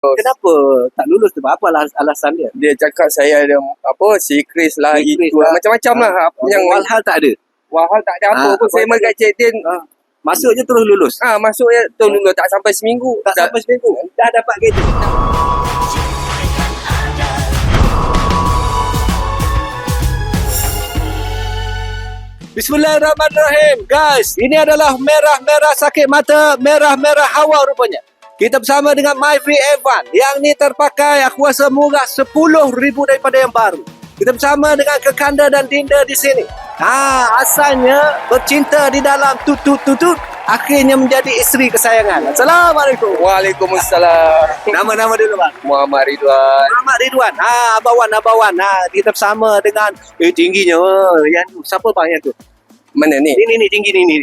Kenapa tak lulus tu? Apa alasan dia? Dia cakap saya ada secret lah, Secret itu lah. macam-macam lah. Yang walhal tak ada? Walhal tak ada apa-apa. Saya dekat Cik Din. Masuk je terus lulus? Masuk je terus lulus. Tak sampai seminggu. Sampai seminggu? Dah dapat kereta? Bismillahirrahmanirrahim. Guys, ini adalah merah-merah sakit mata, merah-merah hawa rupanya. Kita bersama dengan Myfree Evan. Yang ni terpakai aku rasa murah 10,000 daripada yang baru. Kita bersama dengan Kekanda dan Dinda di sini. Asalnya bercinta di dalam tutut-tutut, akhirnya menjadi isteri kesayangan. Assalamualaikum. Waalaikumsalam. Nama-nama dulu bang. Muhammad Ridwan. Muhammad Ridwan. Abawan. Kita bersama dengan tingginya. Yang siapa bang yang tu? Mana ni? Ini tinggi ni.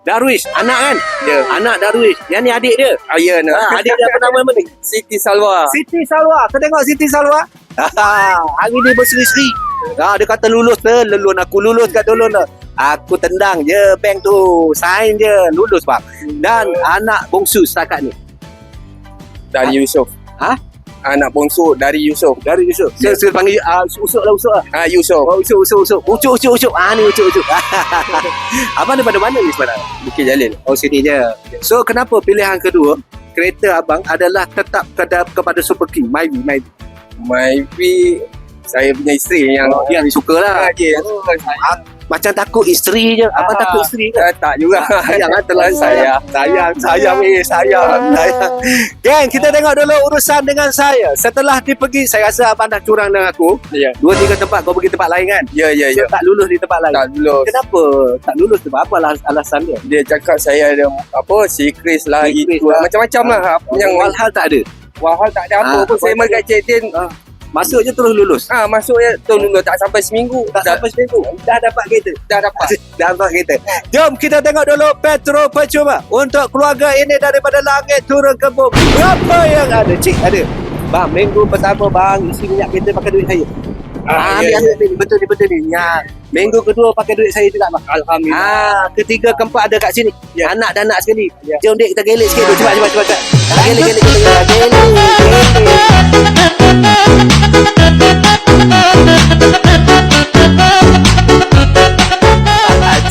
Darwish, anak kan? Ya. Anak Darwish. Yang ni adik dia. Ya, Adik dia apa nama ni? Siti Salwa. Siti Salwa. Kau tengok Siti Salwa? Hari ni berseri-seri. Dia kata lulus tu. Lelun aku lulus kat dulu tu. Aku tendang je bank tu. Sign je. Lulus bang. Dan anak bongsu setakat ni. Dari Yusof. Anak bongsu dari Yusof. Dari Yusof. Saya panggil Usuk lah. Yusof. Usuk. Ucuk. Ni Ucuk. Abang daripada mana ni sebenarnya? Bukit Jalil. Sini je. So kenapa pilihan kedua kereta abang adalah tetap kepada Super King Myfree, saya punya isteri yang yang suka lah. Macam takut isteri je. Abang takut isteri ke? Tak juga. Sayang kan terlalu sayang. Geng, kita tengok dulu urusan dengan saya. Setelah dipergi, saya rasa abang dah curang dengan aku. Ya. 2-3 tempat kau pergi tempat lain kan? Ya. So, tak lulus di tempat lain. Tak lulus. Kenapa tak lulus tu? Apa alasan dia? Dia cakap saya ada secret lah, Secret itu lah. macam-macam lah. Yang walhal tak ada? Walhal tak ada apa-apa. Saya dekat Cik Din. Masuk je terus lulus? Masuk je terus lulus. Tak sampai seminggu. Sampai seminggu? Dah dapat kereta? Dah dapat kereta. Jom kita tengok dulu petrol percuma untuk keluarga ini daripada langit turun ke bumi. Berapa yang ada? Cik ada. Bang, minggu pertama bang isi minyak kereta pakai duit saya. Ambil. Betul ni. Minggu kedua pakai duit saya juga bang. Alhamdulillah. Ketiga keempat ada kat sini. Anak dan anak sekali. Ya. Jom dek kita gelik sikit. Cepat. Gelik.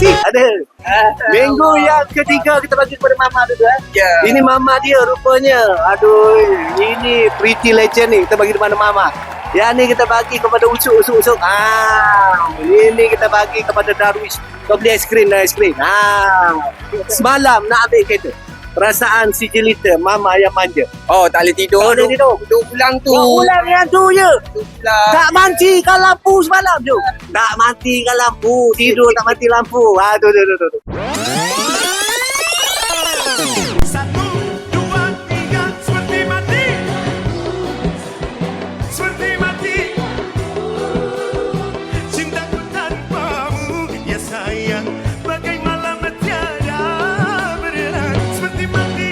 Cik ada. Minggu yang ketiga kita bagi kepada mama dulu Ya. Ini mama dia rupanya. Aduh, ini pretty legend ni. Kita bagi kepada mama. Yang ni kita bagi kepada Usuk. Ini kita bagi kepada Darwish. Kau beli aiskrim. Semalam nak ambil kereta. Perasaan si jelita mama yang manja. Tak boleh tidur. Duduk pulang tu. Ulang yang tu je. Pulang. Tak matikan lampu semalam tu. Tak matikan lampu. Tidur tak mati lampu. Tu. 1, 2, 3, seperti mati. Cintaku tanpamu, ya sayang, bagai malam tiada berat, seperti mati.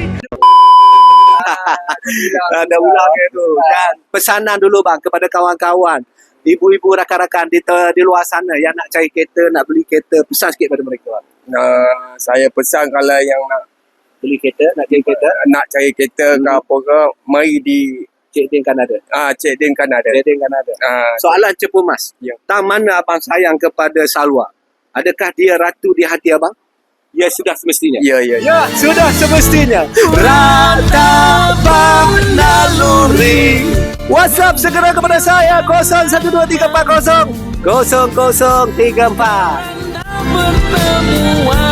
Ada ulang tu. Dan pesanan dulu bang kepada kawan-kawan. Ibu-ibu rakan-rakan di luar sana yang nak cari kereta, nak beli kereta, pesan sikit pada mereka bang. Saya pesan kalau yang nak Beli kereta, nak cari kereta, ke apa ke, mari di Cik Din Kanada. Cik Din Kanada. Soalan cepu mas. Ya. Tak mana abang sayang kepada Salwa? Adakah dia ratu di hati abang? Ya, sudah semestinya. Ya. Sudah semestinya. Ratapan naluri. WhatsApp segera kepada saya 012340 0034. Pertemuan